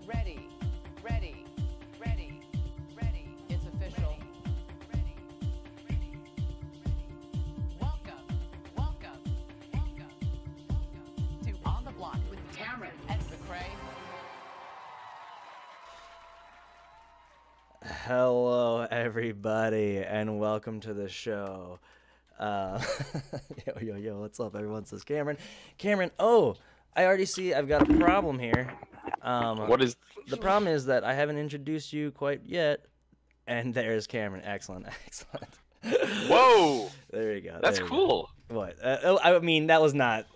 Ready, ready, ready, ready. It's official. Ready, ready, ready. Welcome, welcome, welcome, welcome to On the Block with Cameron and McCray. Hello, everybody, and welcome to the show. Yo, what's up, everyone? This is Cameron. Cameron, I already see I've got a problem here. What is the problem? Is that I haven't introduced you quite yet, and there's Cameron. Excellent. Whoa! There you go. That's there you cool. Go. What? I mean, that was not.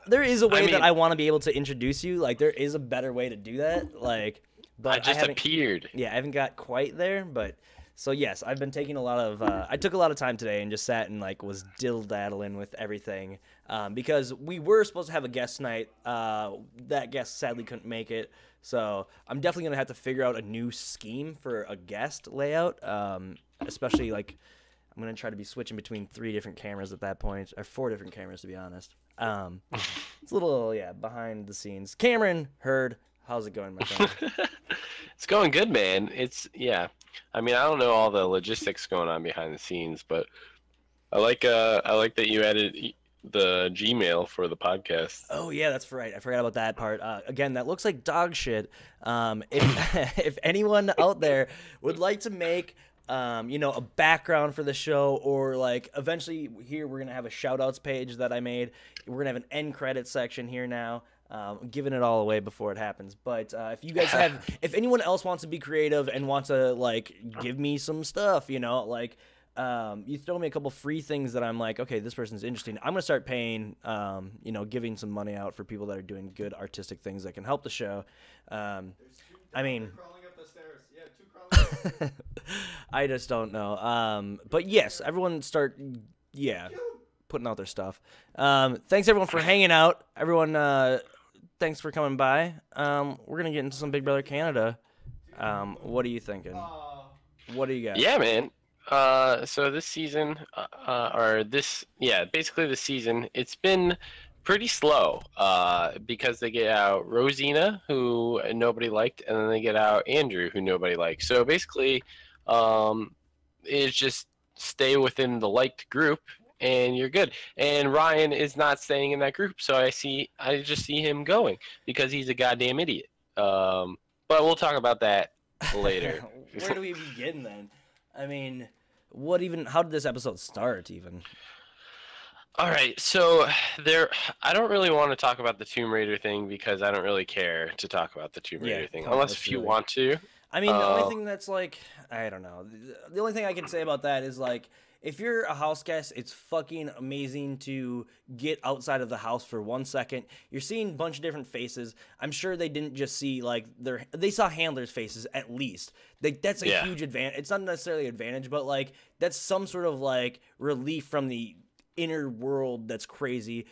There is a way that I want to be able to introduce you. Like, there is a better way to do that. Like, but I just appeared. Yeah, I haven't got quite there, but. So yes, I've been taking a lot of. I took a lot of time today and just sat and was diddle-daddling with everything because we were supposed to have a guest night. That guest sadly couldn't make it, so I'm definitely gonna have to figure out a new scheme for a guest layout. Especially I'm gonna try to be switching between 3 different cameras at that point, or 4 different cameras to be honest. It's a little behind the scenes. Cameron, Hurd, how's it going, my friend? It's going good, man. I mean, I don't know all the logistics going on behind the scenes, but I like that you added the Gmail for the podcast. Oh yeah, that's right. I forgot about that part. Again, that looks like dog shit. If anyone out there would like to make a background for the show, or eventually here we're gonna have a shout outs page that I made. We're gonna have an end credit section here now. I'm giving it all away before it happens, but if you guys if anyone else wants to be creative and wants to give me some stuff, you throw me a couple free things that I'm like, okay, this person's interesting. I'm gonna start paying, giving some money out for people that are doing good artistic things that can help the show. I mean, crawling up the stairs. Yeah, 2 crawling. I just don't know. But yes, everyone start, putting out their stuff. Thanks everyone for hanging out. Everyone, thanks for coming by. We're gonna get into some Big Brother Canada. What are you thinking? What do you got? Yeah, man. So this season, basically this season, it's been pretty slow. Because they get out Rosina, who nobody liked, and then they get out Andrew, who nobody liked. So basically, it's just stay within the liked group, and you're good. And Ryan is not staying in that group, so I just see him going because he's a goddamn idiot. But we'll talk about that later. Where do we begin then? I mean, how did this episode start even? All right, so I don't really want to talk about the Tomb Raider thing because I don't really care to talk about the Tomb Raider thing, unless if you want to. I mean, the only thing that's I don't know. The only thing I can say about that is if you're a house guest, it's fucking amazing to get outside of the house for 1 second. You're seeing a bunch of different faces. I'm sure they didn't just see they saw handlers' faces at least. That's a huge advantage. It's not necessarily an advantage, but that's some sort of relief from the inner world that's crazy.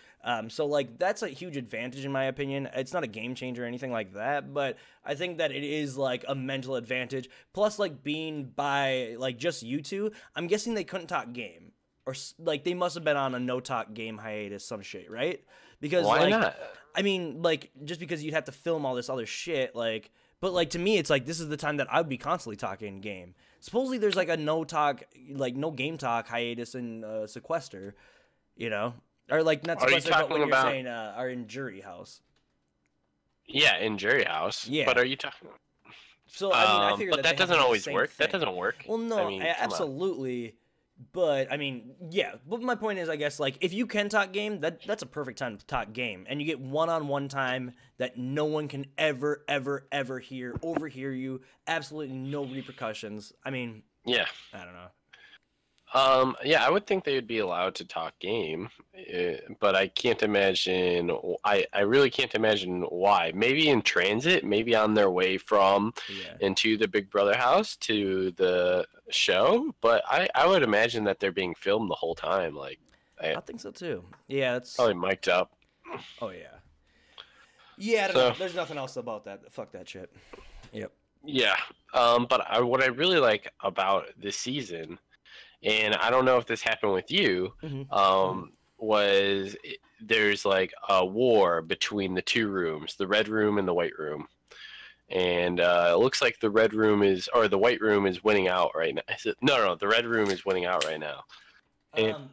So that's a huge advantage in my opinion. It's not a game changer or anything like that, but I think that it is a mental advantage. Plus being by just you two, I'm guessing they couldn't talk game, or they must have been on a no talk game hiatus, some shit, right? Because why not? I mean, just because you'd have to film all this other shit, but to me, it's this is the time that I would be constantly talking game. Supposedly there's a no talk, no game talk hiatus in Sequester, or not Sequester, but when you're saying are in Jury House. Yeah, in Jury House. Yeah. But are you talking? So I mean, I figure that doesn't always work. Thing. That doesn't work. Well, no, absolutely. But I mean, yeah. But my point is, I guess, if you can talk game, that's a perfect time to talk game, and you get one-on-one time that no one can ever overhear you. Absolutely no repercussions. I mean, yeah. I don't know. Yeah, I would think they would be allowed to talk game, but I can't imagine. I really can't imagine why. Maybe in transit, maybe on their way from into the Big Brother house to the show. But I would imagine that they're being filmed the whole time. I think so too. Yeah, it's probably mic'd up. Oh yeah. Yeah, I don't know. There's nothing else about that. Fuck that shit. Yep. Yeah. But what I really like about this season, and I don't know if this happened with you, was there's a war between the 2 rooms, the red room and the white room. and it looks like the red room is, or the white room is winning out right now. No, the red room is winning out right now. And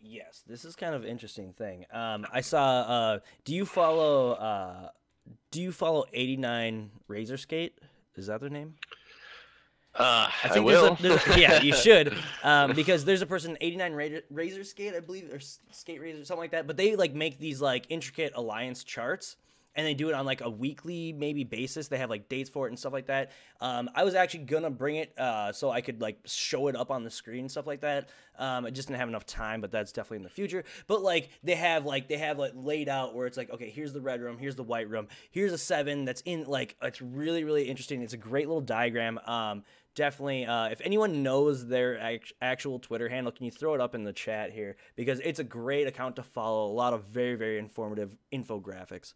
Yes, this is kind of interesting thing. I saw. Do you follow 89 Razor Skate? Is that their name? I will. Yeah, you should, because there's a person 89 Razor Skate, I believe, or Skate Razor, something like that. But they like make these like intricate alliance charts, and they do it on like a weekly maybe basis. They have like dates for it and stuff like that. I was actually gonna bring it so I could like show it up on the screen and stuff like that. I just didn't have enough time, but that's definitely in the future. But like they have laid out where it's like, okay, here's the red room, here's the white room, here's a 7 that's in like, it's really really interesting. It's a great little diagram. Definitely, if anyone knows their actual Twitter handle, can you throw it up in the chat here? Because it's a great account to follow. A lot of very, very informative infographics.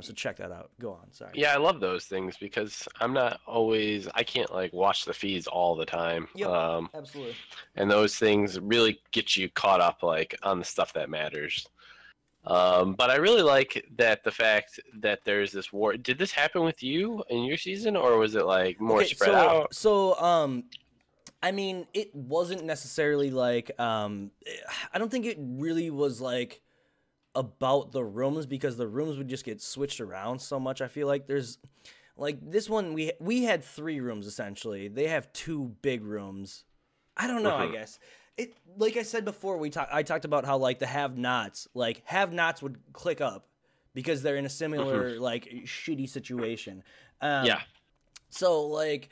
So check that out. Go on. Sorry. Yeah, I love those things because I can't like watch the feeds all the time. Yep, absolutely. And those things really get you caught up like on the stuff that matters. But I really like that the fact that there's this war. Did this happen with you in your season, or was it like more spread out? So, I mean, it wasn't necessarily like, I don't think it really was like about the rooms, because the rooms would just get switched around so much. I feel like there's like this one, we had 3 rooms essentially. They have 2 big rooms. I don't know, I guess. It, like I said before, I talked about how like the have-nots would click up because they're in a similar like shitty situation. Yeah. So like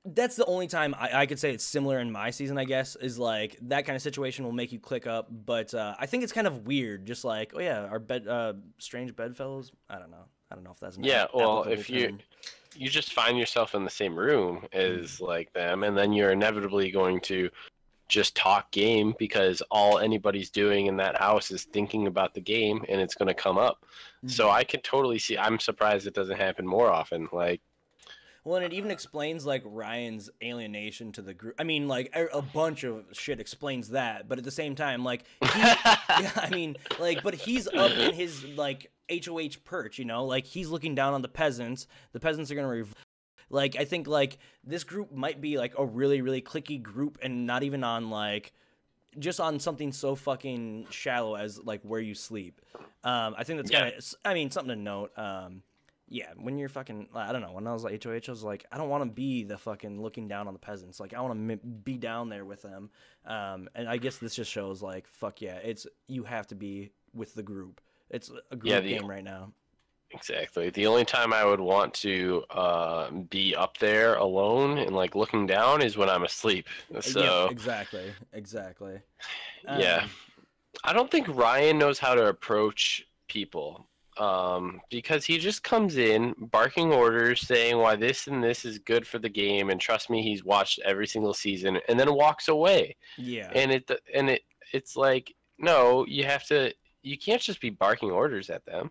that's the only time I could say it's similar in my season, I guess, is like that kind of situation will make you click up. But I think it's kind of weird, just like, oh yeah, our strange bedfellows. I don't know if that's an well, applicable if term. you just find yourself in the same room as like them, and then you're inevitably going to just talk game because all anybody's doing in that house is thinking about the game, and it's going to come up. So I can totally see. I'm surprised it doesn't happen more often. Like, well, and it even explains like Ryan's alienation to the group. I mean, like a bunch of shit explains that, but at the same time, like, yeah, I mean, like, but he's up in his like HOH perch, you know, like he's looking down on the peasants. The peasants are gonna like, I think like this group might be like a really really cliquey group, and not even on like just on something so fucking shallow as like where you sleep. I think that's kind of, I mean, something to note. Yeah, when you're fucking, I don't know, when I was like HOH, I was like, I don't want to be the fucking looking down on the peasants. Like, I want to be down there with them. And I guess this just shows, like, fuck yeah, you have to be with the group. It's a group game right now. Exactly. The only time I would want to be up there alone and, like, looking down is when I'm asleep. So yeah, exactly. Yeah. I don't think Ryan knows how to approach people. Because he just comes in barking orders, saying why this and this is good for the game, and trust me, he's watched every single season, and then walks away. Yeah. And it's like, no, you can't just be barking orders at them.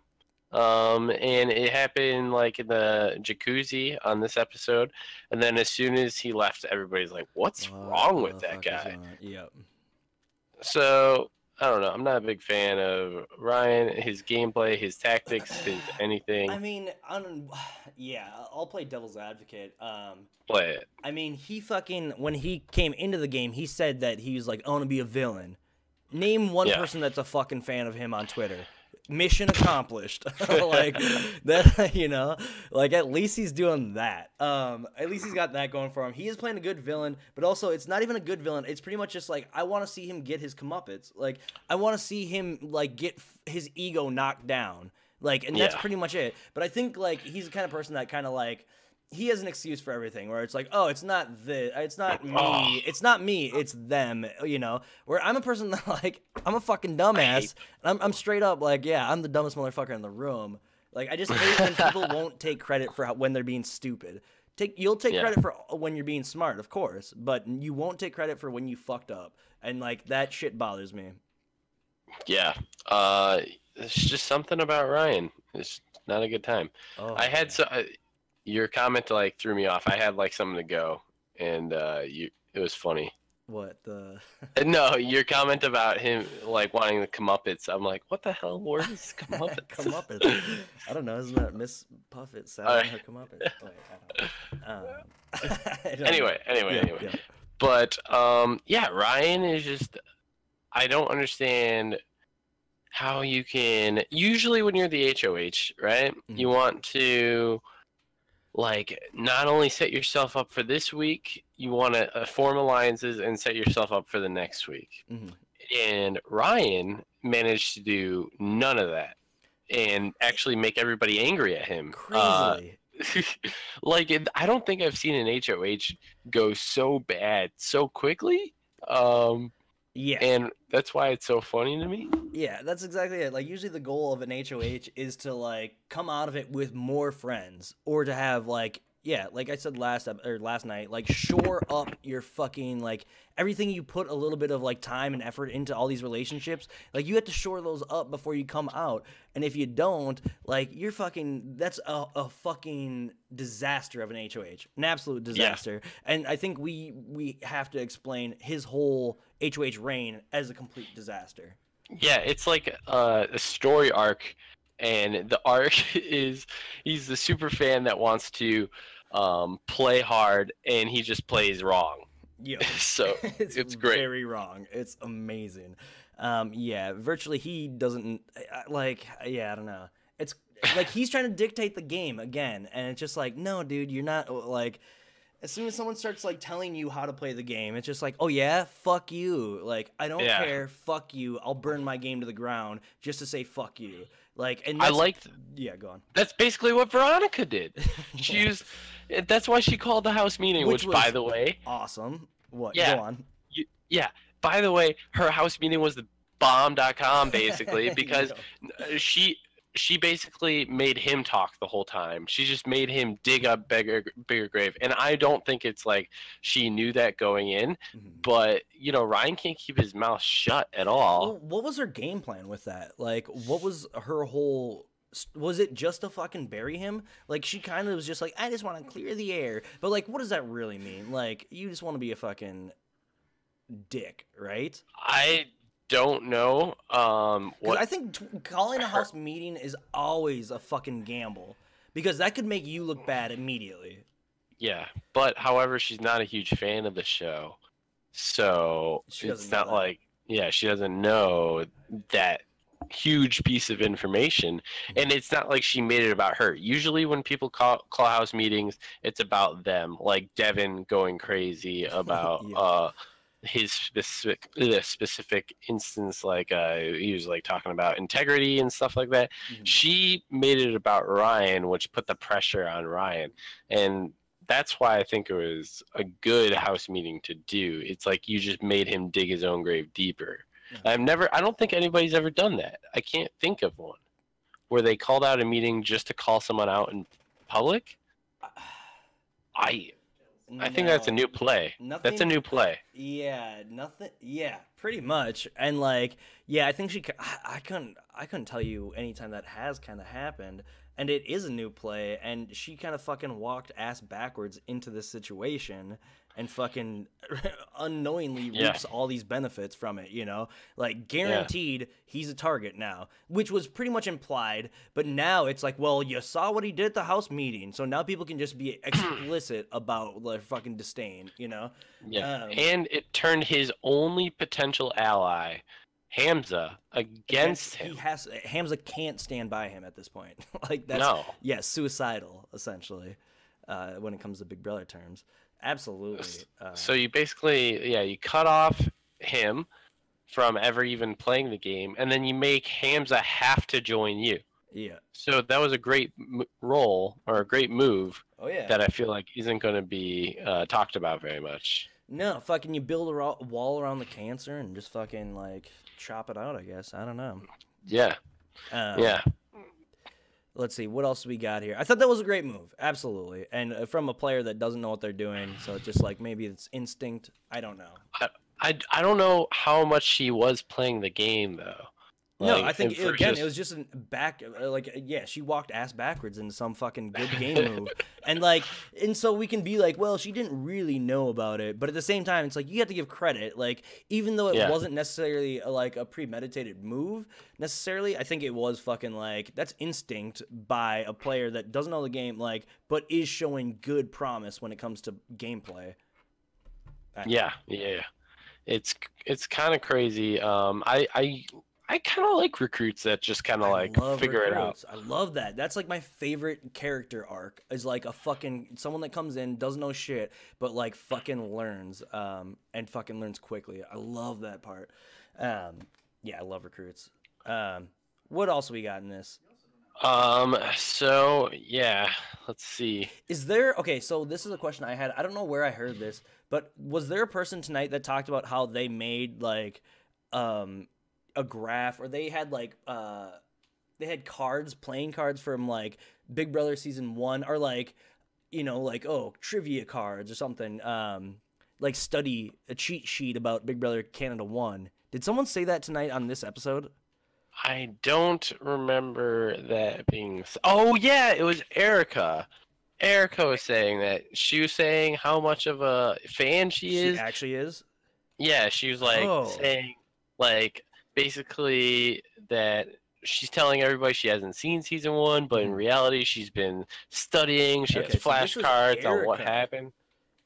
And it happened like in the jacuzzi on this episode, and then as soon as he left, everybody's like, what's wrong with that guy? Yep. So I don't know. I'm not a big fan of Ryan, his gameplay, his tactics, his anything. I mean, yeah, I'll play devil's advocate. Play it. I mean, when he came into the game, he said that he was like, I want to be a villain. Name one person that's a fucking fan of him on Twitter. Mission accomplished. Like that, you know, like at least he's doing that. At least he's got that going for him. He is playing a good villain, but also it's not even a good villain. It's pretty much just like, I want to see him get his comeuppance. Like, I want to see him like get his ego knocked down. Like, and that's pretty much it. But I think like he's the kind of person that kind of like, he has an excuse for everything, where it's like, oh, it's not me, it's them, you know. Where I'm a person that like, I'm a fucking dumbass. I'm straight up like, yeah, I'm the dumbest motherfucker in the room. Like, I just hate when people won't take credit for when they're being stupid. You'll take credit for when you're being smart, of course, but you won't take credit for when you fucked up, and like that shit bothers me. Yeah, it's just something about Ryan. It's not a good time. I had your comment like threw me off. I had like something to go, and it was funny. What the? No, your comment about him like wanting the comeuppance. I'm like, what the hell word is comeuppance? Comeuppance. I don't know. Isn't that Miss Puffett sat on her comeuppance? Wait, I don't know. I don't know. Anyway. Yeah. But yeah, Ryan is just. I don't understand how you can. Usually, when you're the HOH, right, you want to like not only set yourself up for this week, you want to form alliances and set yourself up for the next week. And Ryan managed to do none of that and actually make everybody angry at him. Crazily. Like, I don't think I've seen an HOH go so bad so quickly. Yeah. And that's why it's so funny to me. Yeah, that's exactly it. Like, usually the goal of an HOH is to, like, come out of it with more friends, or to have, like, yeah, like I said last night, like, shore up your fucking, like, everything you put a little bit of, like, time and effort into all these relationships. Like, you have to shore those up before you come out. And if you don't, like, you're fucking, that's a fucking disaster of an HOH. An absolute disaster. Yeah. And I think we have to explain his whole HOH reign as a complete disaster. Yeah, it's like a story arc, and the arc is he's the super fan that wants to play hard, and he just plays wrong. Yeah, so it's great. Very wrong. It's amazing. Yeah, virtually he doesn't like. Yeah, I don't know. It's like he's trying to dictate the game again, and it's just like, no, dude, you're not like. As soon as someone starts, like, telling you how to play the game, it's just like, oh, yeah? Fuck you. Like, I don't care. Fuck you. I'll burn my game to the ground just to say fuck you. Like, and I liked... Yeah, go on. That's basically what Veronica did. She used... That's why she called the house meeting, which by the way... Awesome. What? Yeah, go on. Yeah. By the way, her house meeting was the bomb.com, basically, because she basically made him talk the whole time. She just made him dig a bigger grave. And I don't think it's like she knew that going in. But, you know, Ryan can't keep his mouth shut at all. Well, what was her game plan with that? Like, what was her whole... Was it just to fucking bury him? Like, she kind of was just like, I just want to clear the air. But, like, what does that really mean? Like, you just want to be a fucking dick, right? I don't know. I think calling a house meeting is always a fucking gamble, because that could make you look bad immediately. Yeah, but however, she's not a huge fan of the show, so it's not like she doesn't know that huge piece of information, and it's not like she made it about her. Usually, when people call house meetings, it's about them, like Devin going crazy about his specific instance, like he was like talking about integrity and stuff like that. She made it about Ryan, which put the pressure on Ryan, and that's why I think it was a good house meeting to do. It's like you just made him dig his own grave deeper. I don't think anybody's ever done that. I can't think of one where they called out a meeting just to call someone out in public. I think that's a new play. That's a new play. Yeah, nothing. Yeah, pretty much. And like, yeah, I think I couldn't tell you any time that has kind of happened. And it is a new play, and she kind of fucking walked ass backwards into this situation and fucking unknowingly reaps all these benefits from it, you know? Like, guaranteed he's a target now, which was pretty much implied, but now it's like, well, you saw what he did at the house meeting, so now people can just be explicit about their fucking disdain, you know? Yeah, and it turned his only potential ally, Hamza, against him. Hamza can't stand by him at this point. Like, that's suicidal, essentially, when it comes to Big Brother terms. Absolutely. So you basically, you cut off him from ever even playing the game, and then you make Hamza have to join you. Yeah. So that was a great role, or a great move. Oh, yeah. That I feel like isn't going to be talked about very much. No, fucking you build a wall around the cancer and just fucking, like, chop it out, I guess. I don't know. Yeah. Yeah. Let's see, what else we got here? I thought that was a great move, absolutely. And from a player that doesn't know what they're doing, so it's just like maybe it's instinct. I don't know. I don't know how much she was playing the game, though. No, Like, I think and again, it was just she walked ass backwards into some fucking good game move, and so we can be like, well, she didn't really know about it, but at the same time, it's like you have to give credit, like even though it wasn't necessarily a premeditated move necessarily, I think it was fucking like that's instinct by a player that doesn't know the game, like, but is showing good promise when it comes to gameplay. Yeah. It's kind of crazy. I kind of like recruits that just kind of like figure it out. I love that. That's like my favorite character arc is like a fucking someone that comes in, doesn't know shit, but like fucking learns, and fucking learns quickly. I love that part. Yeah, I love recruits. What else we got in this? So yeah, let's see. Is there okay? So this is a question I had. I don't know where I heard this, but was there a person tonight that talked about how they made like, a graph, or they had like they had playing cards from like Big Brother season 1, or like, you know, like, oh, trivia cards or something, like a cheat sheet about Big Brother Canada 1. Did someone say that tonight on this episode? I don't remember that being. Oh yeah, it was Erica. Erica was saying that. She was saying how much of a fan she is. She actually is. Yeah, she was like saying like basically that she's telling everybody she hasn't seen season 1, but in reality she's been studying. She has flashcards on what happened.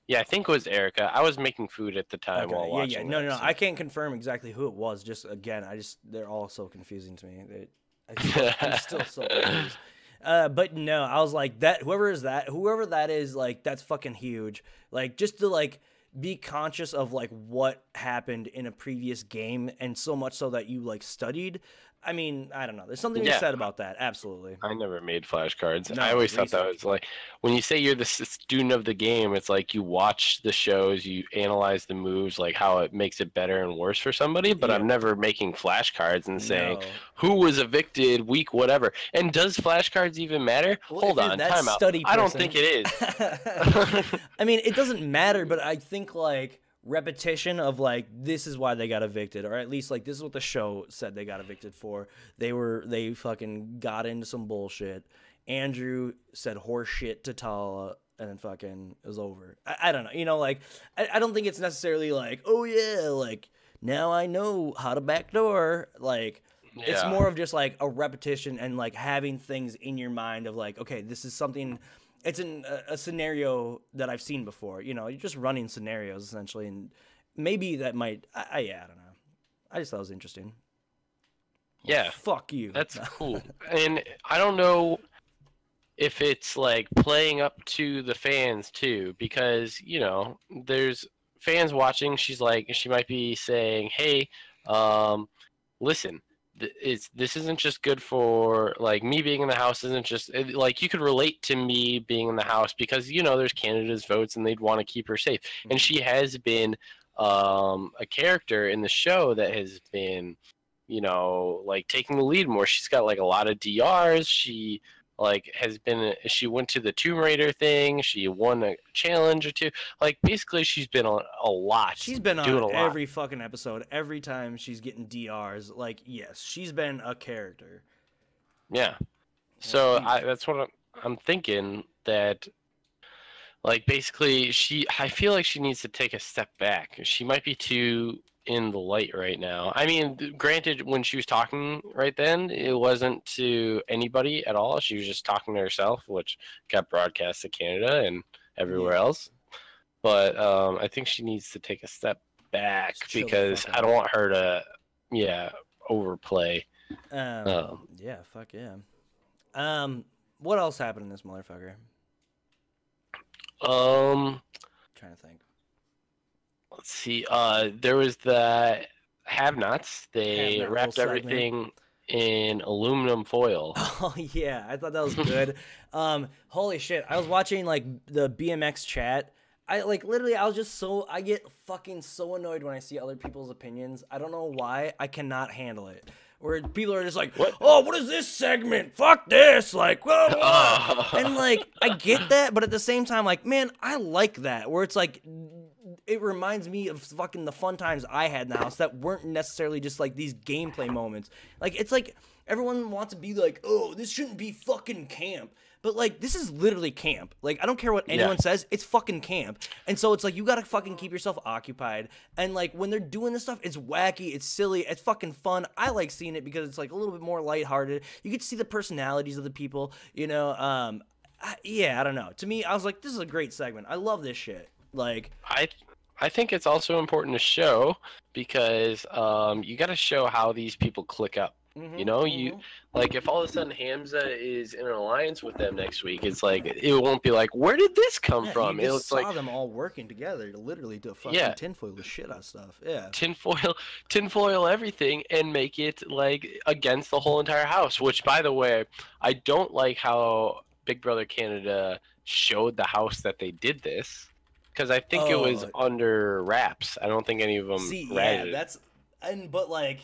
Yeah, I think it was Erica. I was making food at the time while watching. No, I can't confirm exactly who it was. Just again, they're all so confusing to me. I'm still so confused. But no, I was like that. Whoever that is, like that's fucking huge. Like just to like be conscious of like what happened in a previous game, and so much so that you like studied. I mean, I don't know. There's something to be said about that. Absolutely. I never made flashcards. No, I always thought that was like, when you say you're the student of the game, it's like you watch the shows, you analyze the moves, like how it makes it better and worse for somebody. But I'm never making flashcards and saying who was evicted week whatever. And does flashcards even matter? Well, hold on, time out. I don't think it is. I mean, it doesn't matter, but I think like repetition of like this is why they got evicted, or at least like this is what the show said they got evicted for. They fucking got into some bullshit. Andrew said horse shit to Tala, and then fucking it was over. I don't know, you know, like I don't think it's necessarily like, oh yeah, like now I know how to backdoor. Like it's more of just like a repetition and like having things in your mind of like, okay, this is something. It's a scenario that I've seen before. You know, you're just running scenarios essentially, and maybe that might. I don't know. I just thought it was interesting. Yeah. Fuck you. That's cool. And I don't know if it's like playing up to the fans too, because you know there's fans watching. She might be saying, "Hey, listen." This isn't just good for like me being in the house. Isn't just like you could relate to me being in the house because you know there's Canada's votes and they'd want to keep her safe. And she has been a character in the show that has been, you know, like taking the lead more. She's got like a lot of DRs. She like she went to the Tomb Raider thing. She won a challenge or two. Like basically she's been on a lot. She's been on every fucking episode. Every time she's getting DRs. Like, yes, she's been a character. Yeah. So that's what I'm thinking, that like basically I feel like she needs to take a step back. She might be too in the light right now. I mean, granted, when she was talking right then, it wasn't to anybody at all. She was just talking to herself, which got broadcast to Canada and everywhere else. But I think she needs to take a step back because I don't want her to, overplay. Yeah, fuck yeah. What else happened in this motherfucker? Trying to think. Let's see. There was the have-nots. They wrapped everything in aluminum foil. Oh yeah, I thought that was good. Holy shit! I was watching like the BMX chat. I get fucking so annoyed when I see other people's opinions. I don't know why. I cannot handle it. Where people are just like, what is this segment? Fuck this! Like, and like, I get that, but at the same time, like, man, I like that. Where it's like, it reminds me of fucking the fun times I had in the house that weren't necessarily just like these gameplay moments. Like, it's like everyone wants to be like, oh, this shouldn't be fucking camp. But, like, this is literally camp. Like, I don't care what anyone says. It's fucking camp. And so it's like, you gotta fucking keep yourself occupied. And, like, when they're doing this stuff, it's wacky. It's silly. It's fucking fun. I like seeing it because it's, like, a little bit more lighthearted. You get to see the personalities of the people, you know. I don't know. To me, I was like, this is a great segment. I love this shit. Like, I think it's also important to show because you got to show how these people click up. You know, you like if all of a sudden Hamza is in an alliance with them next week, it's like it won't be like, where did this come from? You just It's saw like them all working together, literally to fucking tinfoil the shit out of stuff. Yeah, tinfoil everything and make it like against the whole entire house. Which, by the way, I don't like how Big Brother Canada showed the house that they did this because I think it was under wraps. I don't think any of them. But like.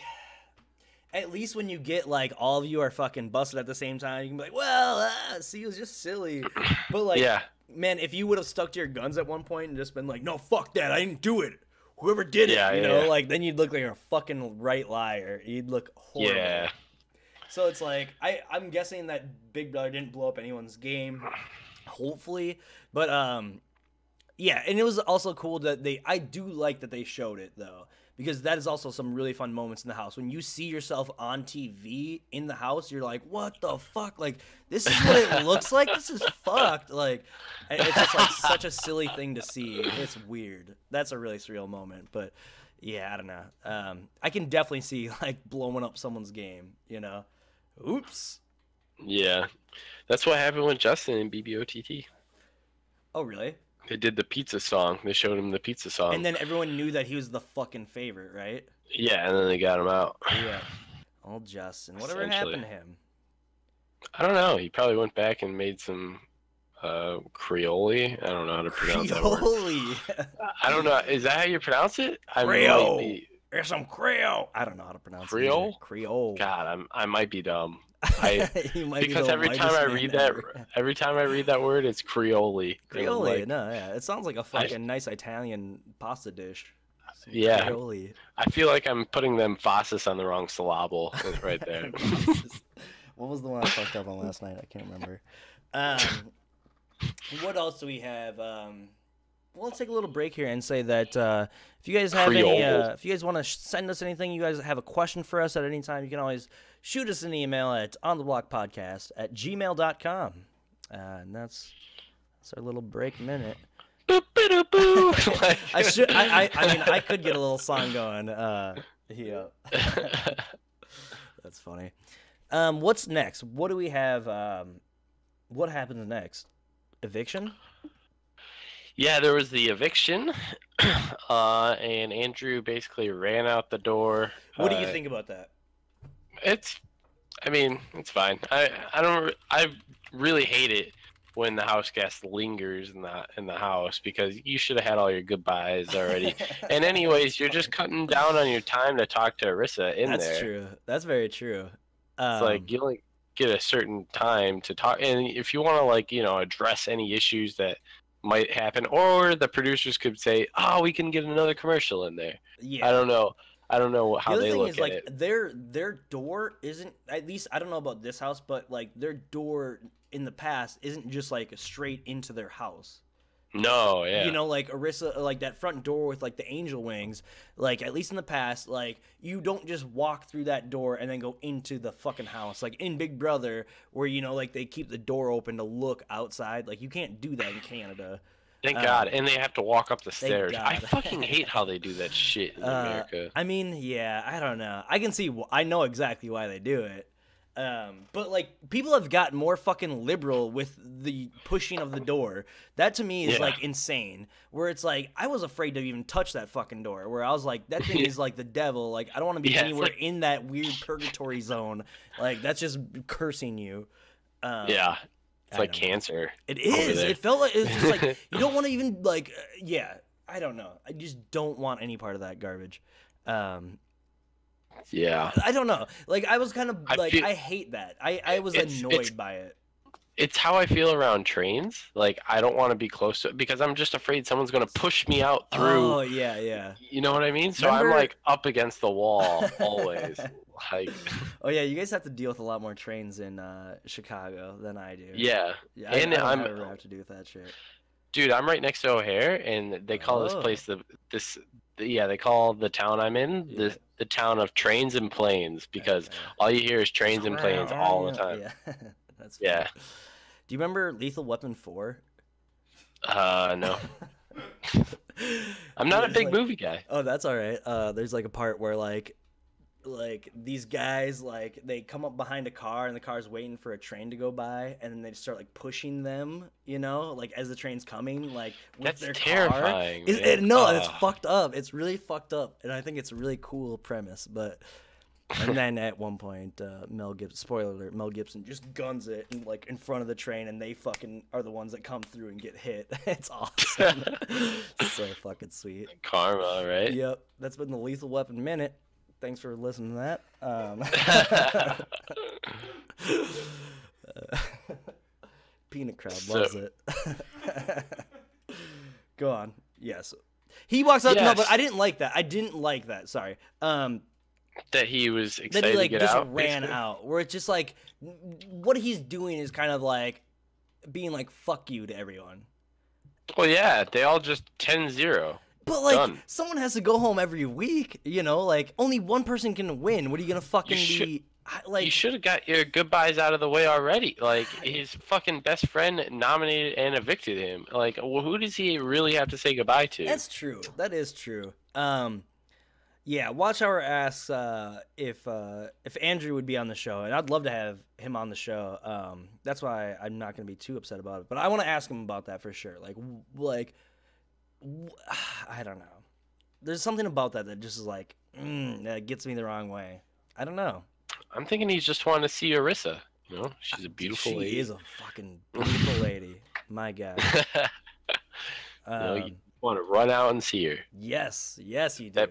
At least when you get, like, all of you are fucking busted at the same time, you can be like, well, see, it was just silly. But, like, man, if you would have stuck to your guns at one point and just been like, no, fuck that, I didn't do it. Whoever did it, you know, like, then you'd look like a fucking right liar. You'd look horrible. Yeah. So it's like, I'm guessing that Big Brother didn't blow up anyone's game, hopefully. But, yeah, and it was also cool that I do like that they showed it, though. Because that is also some really fun moments in the house. When you see yourself on TV in the house, you're like, what the fuck? Like, this is what it looks like? This is fucked. Like, and it's just like such a silly thing to see. It's weird. That's a really surreal moment. But, yeah, I don't know. I can definitely see, like, blowing up someone's game, you know? Oops. Yeah. That's what happened with Justin in BBOTT. Oh, really? They did the pizza song. They showed him the pizza song. And then everyone knew that he was the fucking favorite, right? Yeah, and then they got him out. Yeah. Old Justin. Whatever happened to him? I don't know. He probably went back and made some Creole. I don't know how to pronounce that word. I don't know. Is that how you pronounce it? Creole. There's some Creole. I don't know how to pronounce Creole? it. Creole. God, I might be dumb. Because every time I read that word, it's Creole. Creole, no, yeah, it sounds like a fucking nice Italian pasta dish. Yeah, Creole. I feel like I'm putting the emphasis on the wrong syllable right there. What was the one I fucked up on last night? I can't remember. What else do we have? Well, let's take a little break here and say that if you guys have if you guys want to send us anything, you guys have a question for us at any time, you can always shoot us an email at ontheblockpodcast@gmail.com. And that's our little break minute. I mean, I could get a little song going. Yeah. That's funny. What's next? What do we have? What happens next? Eviction? Yeah, there was the eviction, and Andrew basically ran out the door. What do you think about that? It's fine. I really hate it when the house guest lingers in the house because you should have had all your goodbyes already. And anyways, you're just cutting down on your time to talk to Arissa in there. That's true. That's very true. It's like you only get a certain time to talk, and if you want to address any issues that might happen, or the producers could say, "Oh, we can get another commercial in there." Yeah, I don't know how they look at it. Their door isn't, at least I don't know about this house, but like their door in the past isn't just like straight into their house. No, yeah. You know, like Arissa, like that front door with like the angel wings, like at least in the past, like you don't just walk through that door and then go into the fucking house. Like in Big Brother, where like they keep the door open to look outside. Like you can't do that in Canada. Thank God. And they have to walk up the stairs. I fucking hate how they do that shit in America. I mean, yeah, I don't know. I know exactly why they do it. But like people have gotten more fucking liberal with the pushing of the door. That to me is like insane. Where it's like I was afraid to even touch that fucking door. Where I was like, that thing is like the devil. Like I don't want to be anywhere in that weird purgatory zone. Like that's just cursing you. It's like cancer. It is. It felt like it's just like you don't want to even like. I don't know. I just don't want any part of that garbage. Yeah. I don't know. Like I was kind of I hate that. I was annoyed by it. it's how I feel around trains. Like, I don't want to be close to it because I'm just afraid someone's gonna push me out through. Oh yeah, yeah. You know what I mean? So Remember- I'm like up against the wall always. Like, Oh yeah, you guys have to deal with a lot more trains in Chicago than I do. yeah. Yeah, And I I'm- never have to do with that shit. Dude, I'm right next to O'Hare, and they call this Oh. place they call the town I'm in Yeah. the town of trains and planes because Okay. all you hear is trains and planes all the time. Yeah, that's Yeah. funny. Do you remember Lethal Weapon 4? No. I'm not a There's, big like- movie guy. Oh, that's all right. There's like a part where like these guys like they come up behind a car and the car's waiting for a train to go by and then they start like pushing them, you know, like as the train's coming, like with That's their terrifying. car. Man. No, it's Ugh. fucked up. It's really fucked up, and I think it's a really cool premise. But and then at one point, Mel Gibson, spoiler alert, Mel Gibson just guns it and, like in front of the train, and they fucking are the ones that come through and get hit. It's awesome. So fucking sweet. Karma, right? Yep, that's been the Lethal Weapon Minute. Thanks for listening to that. Peanut Crowd loves it. Go on. Yes. He walks up. No, Yes. but I didn't like that. I didn't like that. Sorry. That he was That excited he like to get just out. ran basically. out. Where it's just like what he's doing is kind of like being like fuck you to everyone. Well, yeah, they all just 10-0. But like Done. someone has to go home every week, you know, like only one person can win. What are you gonna fucking should- be like? You should have got your goodbyes out of the way already. Like, his fucking best friend nominated and evicted him. Like, well, who does he really have to say goodbye to? That's true. That is true. Yeah. Watchhour asks if Andrew would be on the show, and I'd love to have him on the show. That's why I'm not gonna be too upset about it. But I want to ask him about that for sure. I don't know. There's something about that just is like that gets me the wrong way. I don't know. I'm thinking he's just wanting to see Arissa. You know, she's a beautiful She lady. is a fucking beautiful lady. My God. You want to run out and see her. Yes, you do.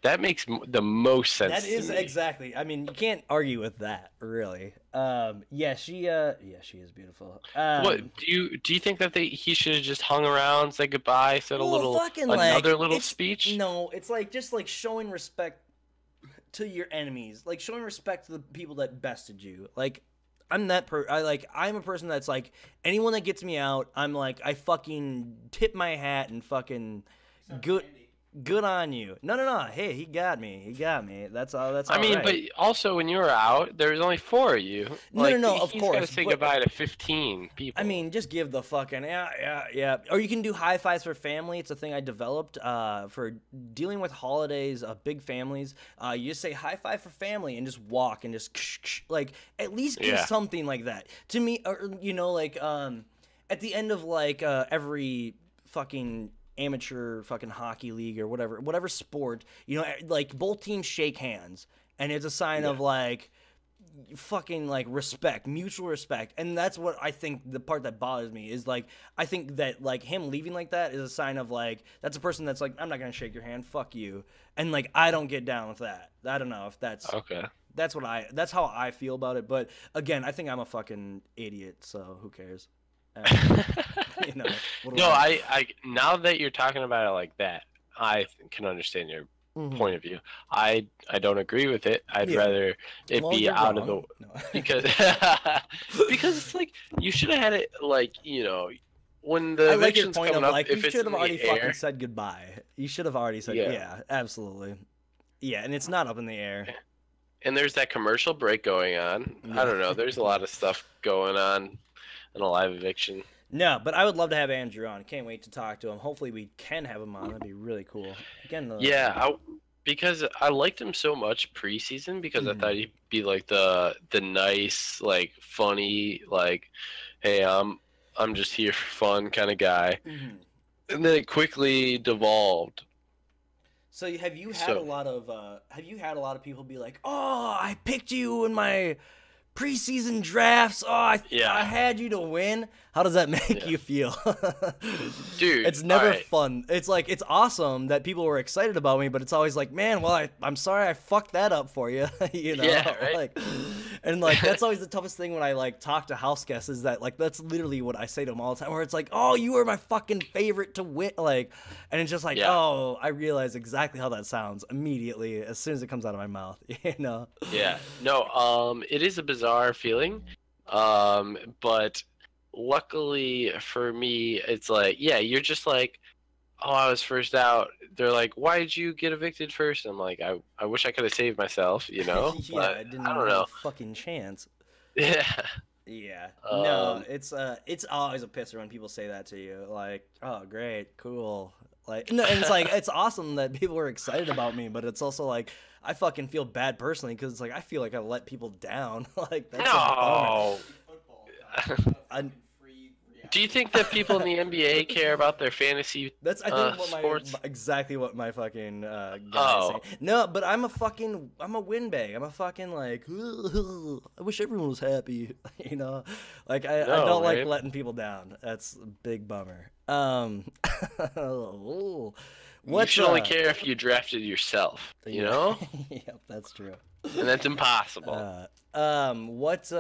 That makes the most sense. That to is me. exactly. I mean, you can't argue with that, really. Yeah, she is beautiful. What do you think that he should have just hung around, said goodbye, said another little speech? No, it's like just like showing respect to your enemies, like showing respect to the people that bested you. Like I'm I'm a person that's like anyone that gets me out, I'm like I fucking tip my hat and fucking good on you. No. Hey, he got me. That's all. I mean, right. but also when you were out, there was only 4 of you. No, of he's course, gotta say but- goodbye to 15 people. I mean, just give the fucking yeah. Or you can do high fives for family. It's a thing I developed for dealing with holidays, big families. You just say high five for family and just walk and just like at least give Yeah. something like that to me. Or you know, like at the end of like every fucking amateur fucking hockey league or whatever sport, you know, like both teams shake hands and it's a sign of like fucking like respect, mutual respect. And that's what I think the part that bothers me is like I think that like him leaving like that is a sign of like that's a person that's like I'm not gonna shake your hand, fuck you. And like I don't get down with that. I don't know if that's okay. that's how I feel about it. But again, I think I'm a fucking idiot, so who cares? You know, what do No, I now that you're talking about it like that, I can understand your Mhm. point of view. I don't agree with it. I'd Yeah. rather it Well, be you're out of the wrong. No. because because it's like you should have had it like, you know, when the I like your eviction's point of coming up, like you if it's should have in the already air, fucking said goodbye. You should have already said Yeah. yeah, absolutely. Yeah, and it's not up in the air. and there's that commercial break going on. Yeah. I don't know. There's a lot of stuff going on in a live eviction. No, but I would love to have Andrew on. Can't wait to talk to him. Hopefully we can have him on. That'd be really cool. Again, Yeah, because I liked him so much preseason because I thought he'd be like the nice, like funny, like, hey, I'm just here for fun kind of guy. Mhm. And then it quickly devolved. So have you had So- a lot of people be like, "Oh, I picked you in my preseason drafts. Oh, I had you to win." How does that make you feel? Dude, it's never alright. fun. It's like it's awesome that people were excited about me, but it's always like, man, well, I'm sorry I fucked that up for you. You know, Yeah, right. like, And like that's always the toughest thing when I like talk to house guests is that like that's literally what I say to them all the time. Where it's like, oh, you are my fucking favorite to win, like, and it's just like, Yeah. oh, I realize exactly how that sounds immediately as soon as it comes out of my mouth. You know? Yeah. No. It is a bizarre feeling. But luckily for me, it's like, yeah, you're just like, oh, I was first out. They're like, why did you get evicted first? I'm like, I wish I could have saved myself, you know? Yeah, But I didn't I even don't have know. a fucking chance. Yeah. Yeah. No, Um, it's always a pisser when people say that to you. Like, oh, great, cool. Like, no, and it's like it's awesome that people are excited about me, but it's also like I fucking feel bad personally because it's like I feel like I let people down. Like that's a bummer. No. Football. I- Free Do you think that people in the NBA care about their fantasy? That's I think what sports? exactly what my fucking guy is Oh. saying. No, but I'm a windbag. I'm a fucking like I wish everyone was happy, you know. Like I No, don't like right? letting people down. That's a big bummer. You What's should only care if you drafted yourself, you know? Yep, that's true. And that's impossible. What's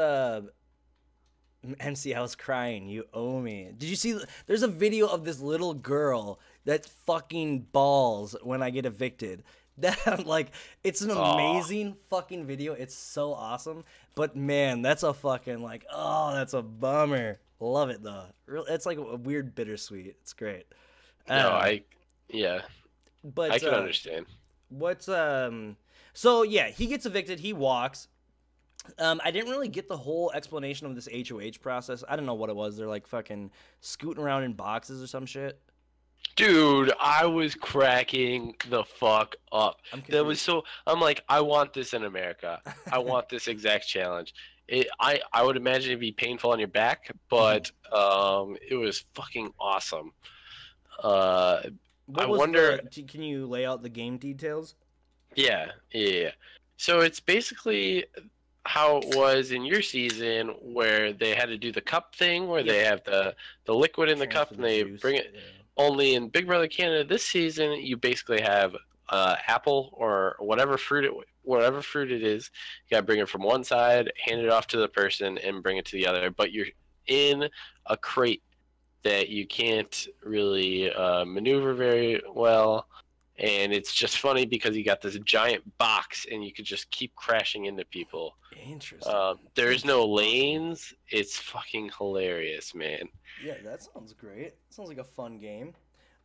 MC, I was crying. You owe me. Did you see? There's a video of this little girl that fucking bawls when I get evicted. That like, it's an Aw. amazing fucking video. It's so awesome. But man, that's a fucking like, oh, that's a bummer. Love it though. It's like a weird bittersweet. It's great. No, yeah, But I can understand. what's So yeah, he gets evicted. He walks. I didn't really get the whole explanation of this HOH process. I don't know what it was. They're like fucking scooting around in boxes or some shit. Dude, I was cracking the fuck up. I'm That was confused. so. I'm like, I want this in America. I want this exact challenge. I would imagine it'd be painful on your back, but it was fucking awesome. What I was wonder. Can you lay out the game details? Yeah. So it's basically how it was in your season, where they had to do the cup thing, where they have the liquid in the cup Transfer and they juice, bring it. yeah. Only in Big Brother Canada this season, you basically have apple or whatever fruit it is. You gotta bring it from one side, hand it off to the person, and bring it to the other. But you're in a crate that you can't really maneuver very well, and it's just funny because you got this giant box and you could just keep crashing into people. Interesting. There's no lanes. It's fucking hilarious, man. Yeah, that sounds great. Sounds like a fun game.